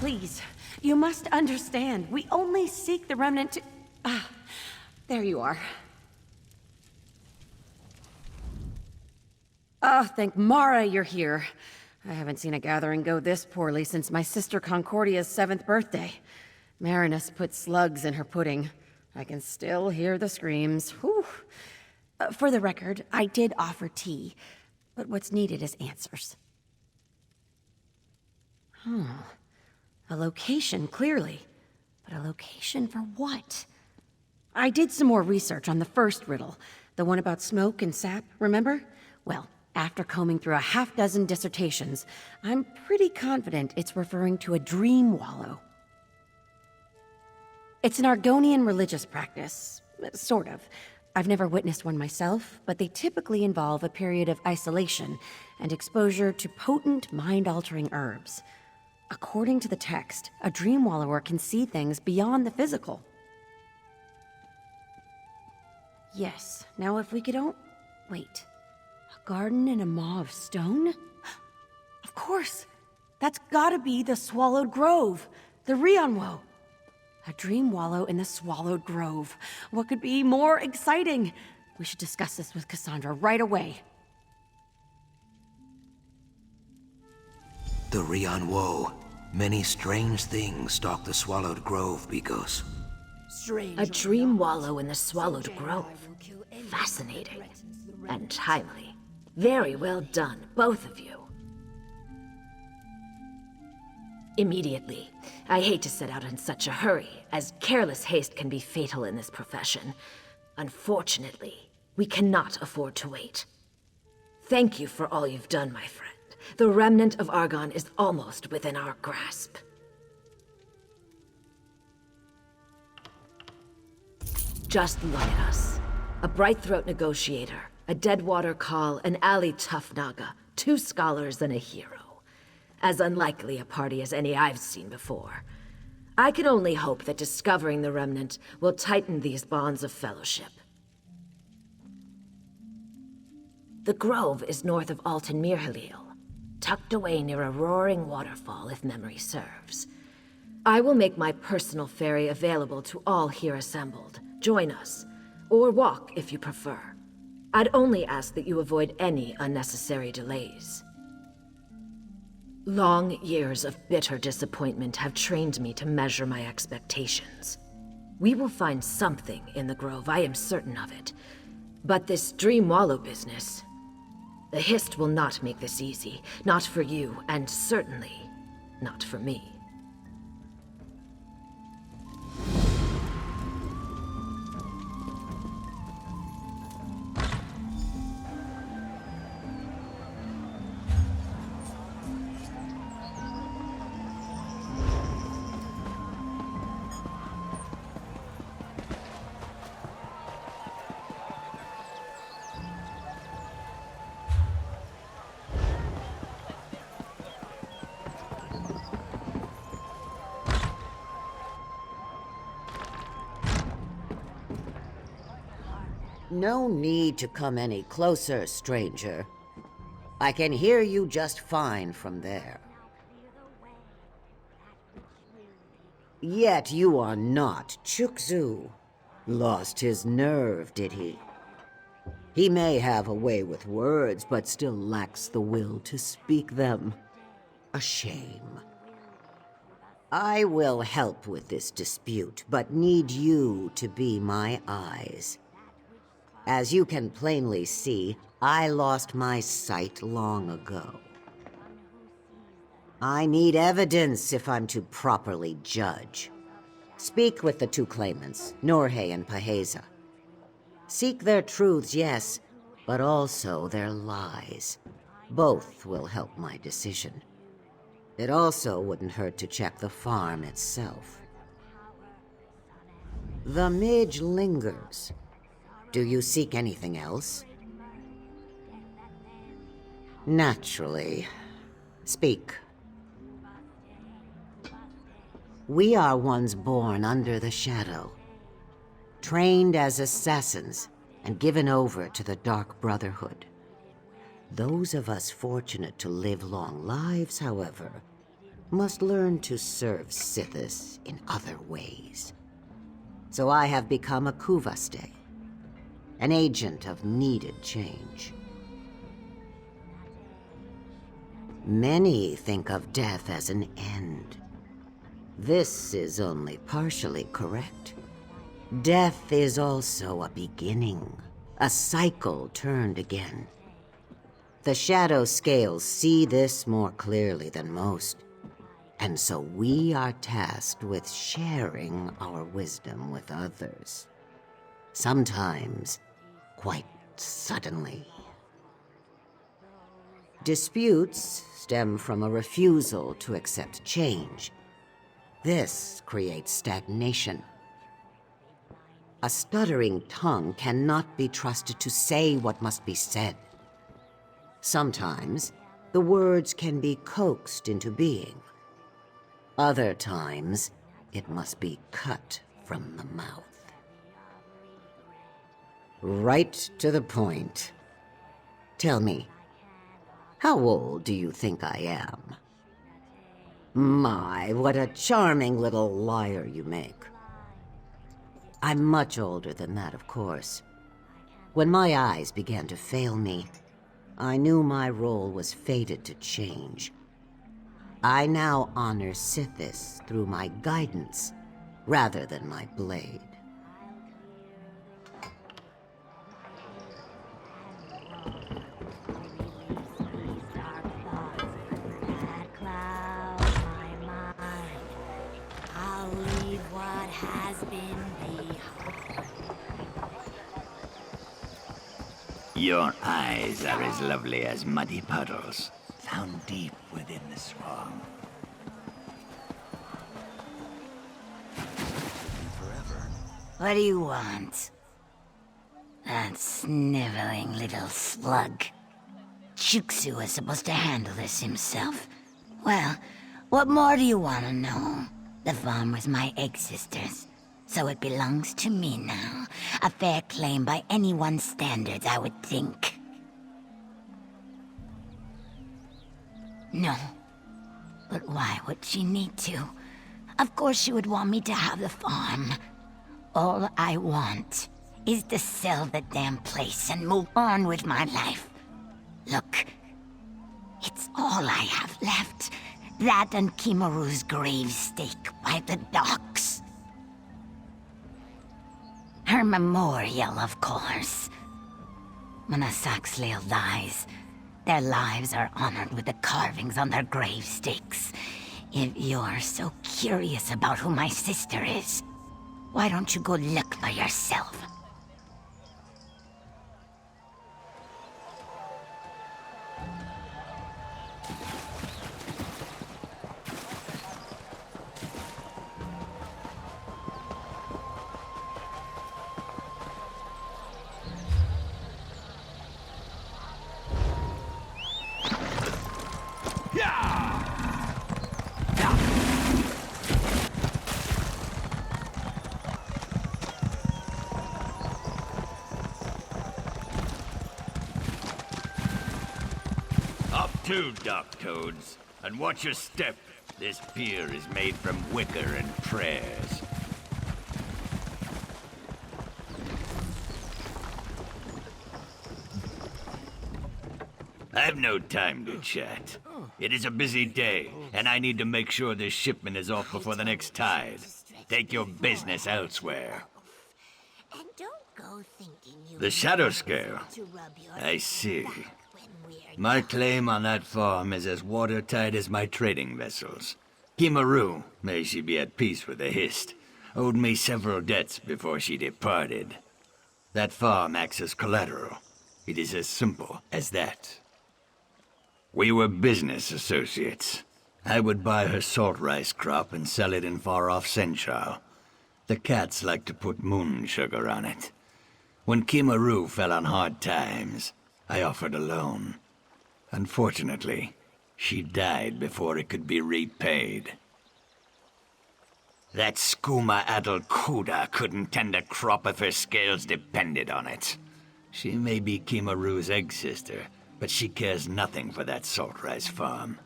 please. You must understand. We only seek the remnant to... Ah, there you are. Oh, thank Mara you're here. I haven't seen a gathering go this poorly since my sister Concordia's 7th birthday. Marinus put slugs in her pudding. I can still hear the screams. Whew. For the record, I did offer tea, but what's needed is answers. A location, clearly. But a location for what? I did some more research on the first riddle, the one about smoke and sap, remember? Well, after combing through a half-dozen dissertations, I'm pretty confident it's referring to a dream wallow. It's an Argonian religious practice, sort of. I've never witnessed one myself, but they typically involve a period of isolation and exposure to potent, mind-altering herbs. According to the text, a dream wallower can see things beyond the physical. Yes, now if we could wait. A garden in a maw of stone? Of course! That's gotta be the Swallowed Grove, the Rionwo. A dream wallow in the Swallowed Grove. What could be more exciting? We should discuss this with Cassandra right away. The Rionwo. Many strange things stalk the Swallowed Grove, Bigos. A dream wallow in the Swallowed Grove. Fascinating. And timely. Very well done, both of you. Immediately. I hate to set out in such a hurry, as careless haste can be fatal in this profession. Unfortunately, we cannot afford to wait. Thank you for all you've done, my friend. The remnant of Argon is almost within our grasp. Just look at us. A bright-throat negotiator, a Deadwater Call, an alley tough Naga, 2 scholars and a hero. As unlikely a party as any I've seen before. I can only hope that discovering the remnant will tighten these bonds of fellowship. The grove is north of Alton Mirhalil, tucked away near a roaring waterfall if memory serves. I will make my personal ferry available to all here assembled. Join us, or walk if you prefer. I'd only ask that you avoid any unnecessary delays. Long years of bitter disappointment have trained me to measure my expectations. We will find something in the grove, I am certain of it. But this Dream Wallow business... The Hist will not make this easy. Not for you, and certainly not for me. No need to come any closer, stranger. I can hear you just fine from there. Yet you are not Chukzu. Lost his nerve, did he? He may have a way with words, but still lacks the will to speak them. A shame. I will help with this dispute, but need you to be my eyes. As you can plainly see, I lost my sight long ago. I need evidence if I'm to properly judge. Speak with the 2 claimants, Norhe and Paheza. Seek their truths, yes, but also their lies. Both will help my decision. It also wouldn't hurt to check the farm itself. The midge lingers. Do you seek anything else? Naturally. Speak. We are ones born under the shadow, trained as assassins and given over to the Dark Brotherhood. Those of us fortunate to live long lives, however, must learn to serve Sithis in other ways. So I have become a Kuvaste, an agent of needed change. Many think of death as an end. This is only partially correct. Death is also a beginning, a cycle turned again. The Shadowscales see this more clearly than most, and so we are tasked with sharing our wisdom with others. Sometimes, quite suddenly. Disputes stem from a refusal to accept change. This creates stagnation. A stuttering tongue cannot be trusted to say what must be said. Sometimes, the words can be coaxed into being. Other times, it must be cut from the mouth. Right to the point. Tell me, how old do you think I am? My, what a charming little liar you make. I'm much older than that, of course. When my eyes began to fail me, I knew my role was fated to change. I now honor Sithis through my guidance, rather than my blade. Your eyes are as lovely as muddy puddles, found deep within the swamp. What do you want? That sniveling little slug. Chukzu was supposed to handle this himself. Well, what more do you want to know? The farm was my egg sister's, so it belongs to me now. A fair claim by anyone's standards, I would think. No. But why would she need to? Of course she would want me to have the farm. All I want is to sell the damn place and move on with my life. Look, it's all I have left. That and Kimaru's gravestake by the docks. Her memorial, of course. When a Saxhleel dies, their lives are honored with the carvings on their gravestakes. If you're so curious about who my sister is, why don't you go look for yourself? Two dock toads, and watch your step. This pier is made from wicker and prayers. I have no time to chat. It is a busy day, and I need to make sure this shipment is off before the next tide. Take your business elsewhere. And don't go thinking you The Shadowscale? I see. My claim on that farm is as watertight as my trading vessels. Kimaru, may she be at peace with the Hist, owed me several debts before she departed. That farm acts as collateral. It is as simple as that. We were business associates. I would buy her salt rice crop and sell it in far-off Senchal. The cats like to put moon sugar on it. When Kimaru fell on hard times, I offered a loan. Unfortunately, she died before it could be repaid. That skooma-addled Kuda couldn't tend a crop if her scales depended on it. She may be Kimaru's egg sister, but she cares nothing for that salt rice farm.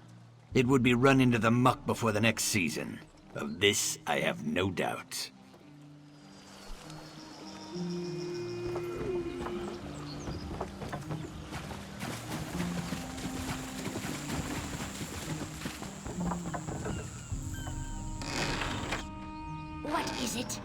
It would be run into the muck before the next season. Of this, I have no doubt. What is it?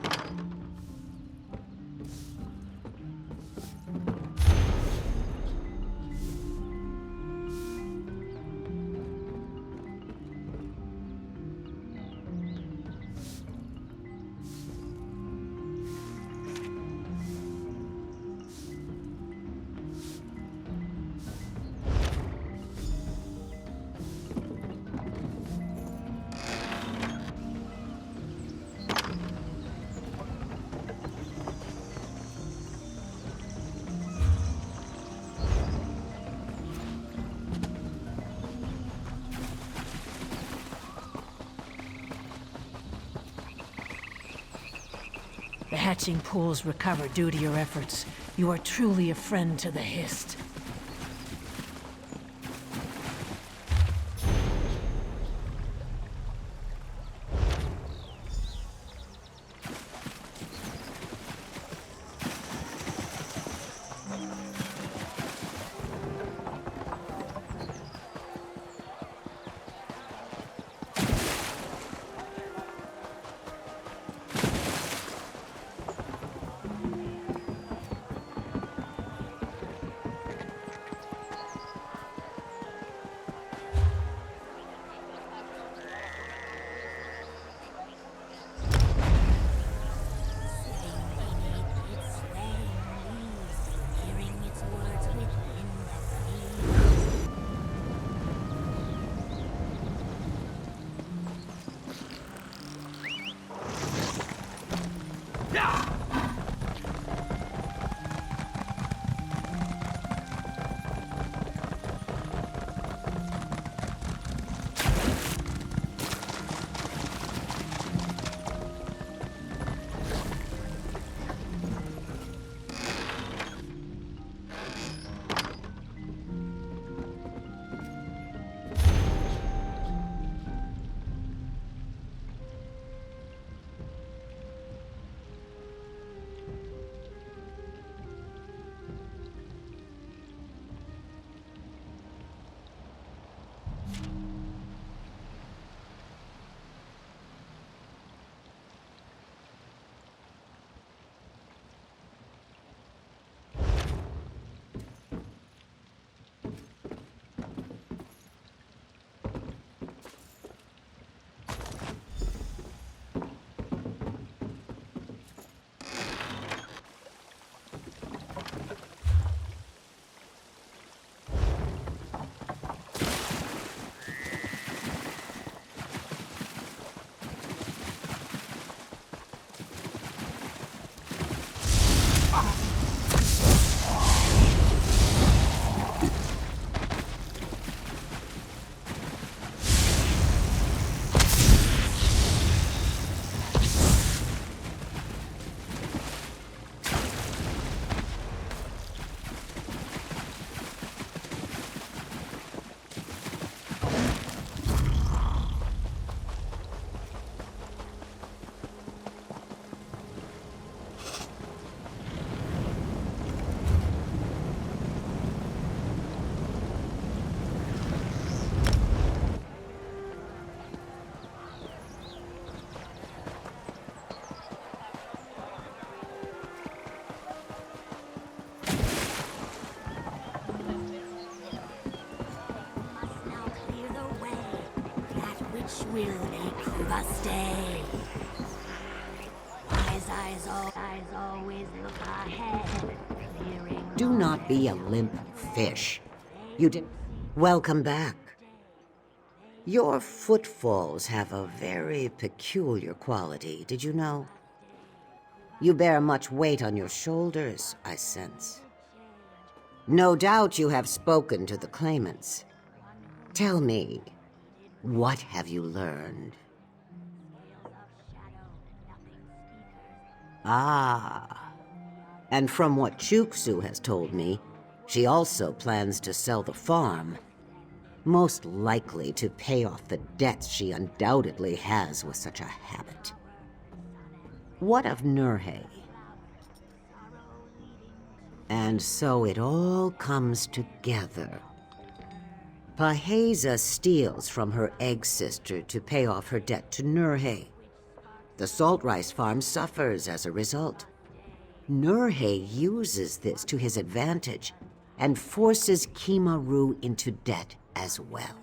The hatching pools recover due to your efforts. You are truly a friend to the Hist. will make the stay. Wise eyes always look ahead, clearing. Do not be a limp fish. You did. Welcome back. Your footfalls have a very peculiar quality, did you know? You bear much weight on your shoulders, I sense. No doubt you have spoken to the claimants. Tell me, what have you learned? Ah, and from what Chukzu has told me, she also plans to sell the farm. Most likely to pay off the debts she undoubtedly has with such a habit. What of Nurhe? And so it all comes together. Paheza steals from her egg sister to pay off her debt to Nurhe. The salt rice farm suffers as a result. Nurhe uses this to his advantage and forces Kimaru into debt as well.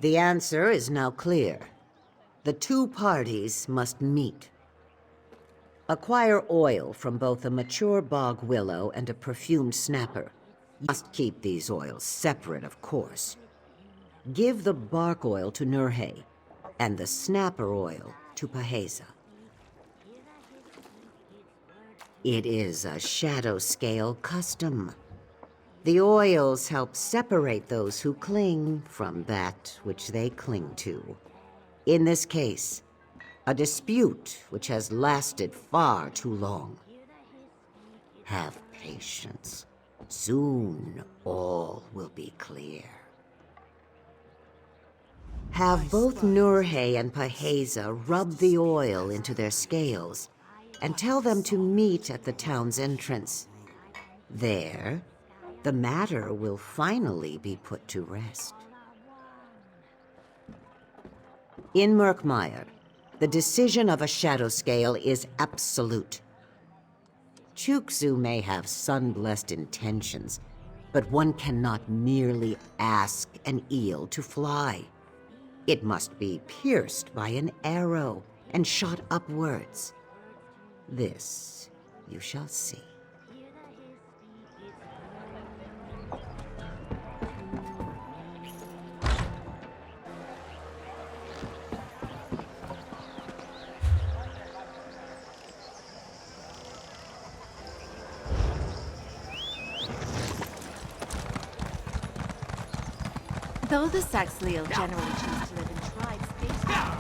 The answer is now clear. The two parties must meet. Acquire oil from both a mature bog willow and a perfumed snapper. You must keep these oils separate, of course. Give the bark oil to Nurhe, and the snapper oil to Paheza. It is a Shadowscale custom. The oils help separate those who cling from that which they cling to. In this case, a dispute which has lasted far too long. Have patience. Soon all will be clear. Have both Nurhe and Paheza rub the oil into their scales and tell them to meet at the town's entrance. There, the matter will finally be put to rest. In Murkmire, the decision of a Shadowscale is absolute. Chukzu may have sun-blessed intentions, but one cannot merely ask an eel to fly. It must be pierced by an arrow and shot upwards. This you shall see. Though the Saxleal generally choose to live in tribes based on...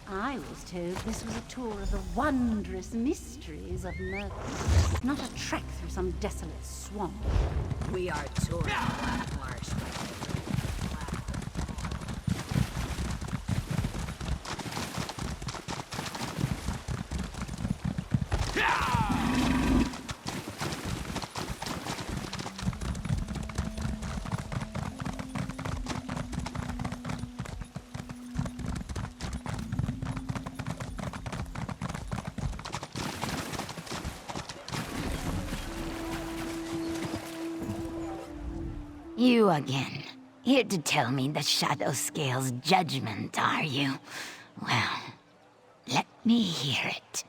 I was told this was a tour of the wondrous mysteries of Murkmire, not a trek through some desolate swamp. We are touring the Black Marsh. You again. Here to tell me the Shadowscale's judgment, are you? Well, let me hear it.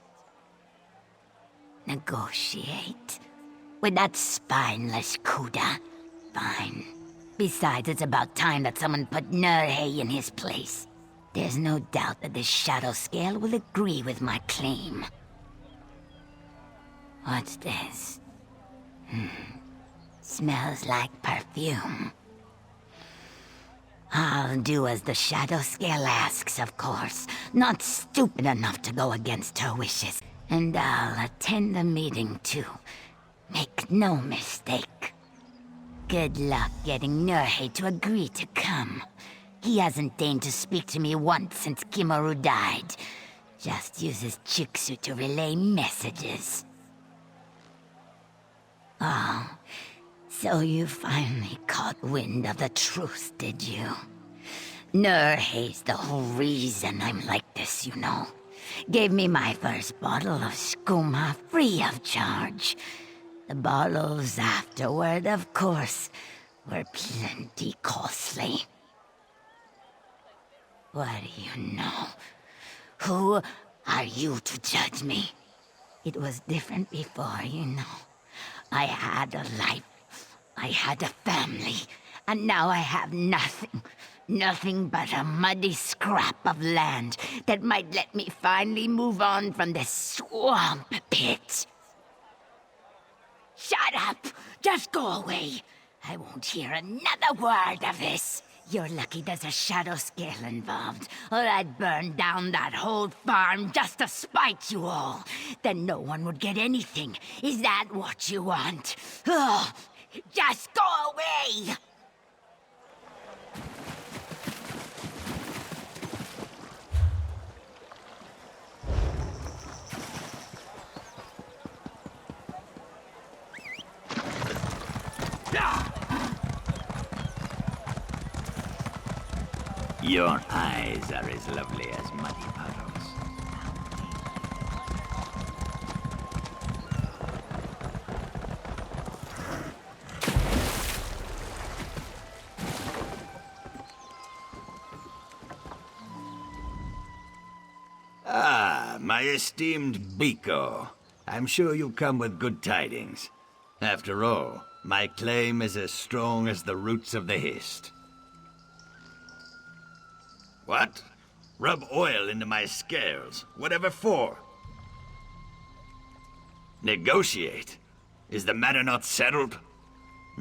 Negotiate? With that spineless Kuda? Fine. Besides, it's about time that someone put Nurhe in his place. There's no doubt that this Shadowscale will agree with my claim. What's this? Smells like perfume. I'll do as the Shadowscale asks, of course. Not stupid enough to go against her wishes. And I'll attend the meeting, too. Make no mistake. Good luck getting Nurhe to agree to come. He hasn't deigned to speak to me once since Kimaru died. just uses Chiksu to relay messages. Oh, so you finally caught wind of the truth, did you? Nurha's the whole reason I'm like this, you know. Gave me my first bottle of skooma free of charge. The bottles afterward, of course, were plenty costly. What do you know? Who are you to judge me? It was different before, you know. I had a life, I had a family, and now I have nothing. Nothing but a muddy scrap of land that might let me finally move on from this swamp pit. Shut up! Just go away! I won't hear another word of this! You're lucky there's a Shadowscale involved, or I'd burn down that whole farm just to spite you all. Then no one would get anything. Is that what you want? Ugh! Just go away! Your eyes are as lovely as muddy puddles. Ah, my esteemed Biko. I'm sure you come with good tidings. After all, my claim is as strong as the roots of the Hist. What? Rub oil into my scales. Whatever for? Negotiate? Is the matter not settled?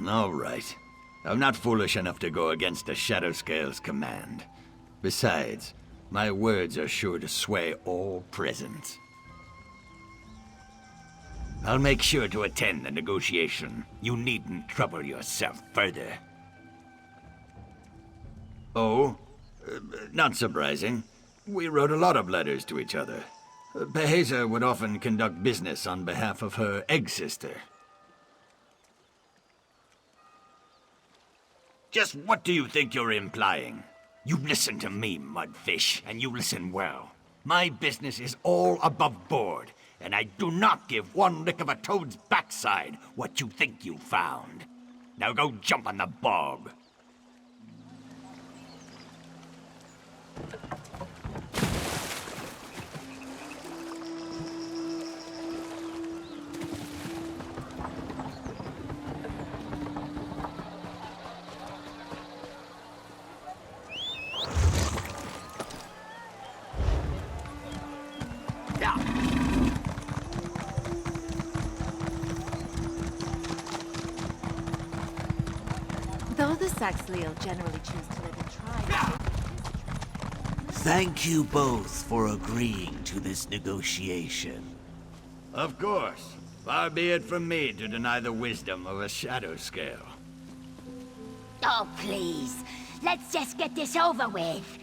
All right. I'm not foolish enough to go against the Shadowscale's command. Besides, my words are sure to sway all present. I'll make sure to attend the negotiation. You needn't trouble yourself further. Oh? Not surprising. We wrote a lot of letters to each other. Beheza would often conduct business on behalf of her egg sister. Just what do you think you're implying? You listen to me, Mudfish, and you listen well. My business is all above board, and I do not give one lick of a toad's backside what you think you found. Now go jump on the bog. Though the Saxhleel generally choose to live in tribes... Thank you both for agreeing to this negotiation. Of course. Far be it from me to deny the wisdom of a Shadowscale. Oh, please. Let's just get this over with.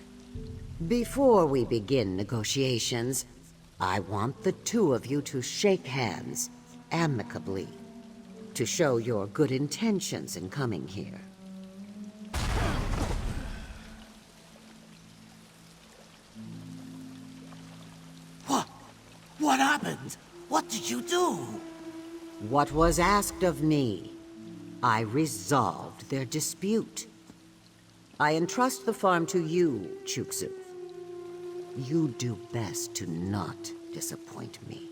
Before we begin negotiations, I want the two of you to shake hands, amicably, to show your good intentions in coming here. What happened? What did you do? What was asked of me, I resolved their dispute. I entrust the farm to you, Chukzu. You do best to not disappoint me.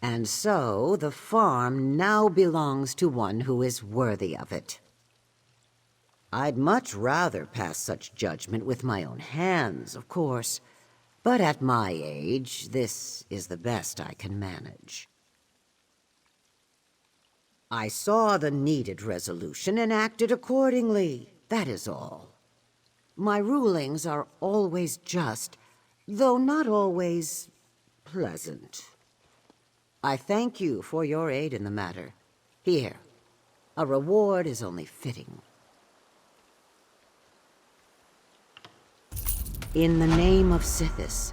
And so, the farm now belongs to one who is worthy of it. I'd much rather pass such judgment with my own hands, of course. But at my age, this is the best I can manage. I saw the needed resolution and acted accordingly. That is all. My rulings are always just, though not always pleasant. I thank you for your aid in the matter. Here, a reward is only fitting. In the name of Sithis,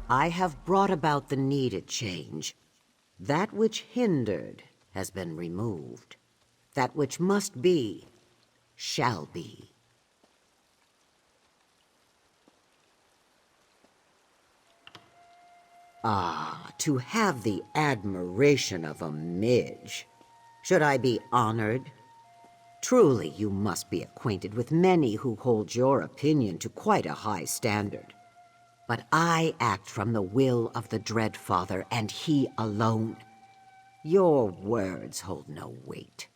I have brought about the needed change. That which hindered has been removed. That which must be, shall be. Ah, to have the admiration of a midge. Should I be honored? Truly, you must be acquainted with many who hold your opinion to quite a high standard. But I act from the will of the Dread Father, and he alone. Your words hold no weight.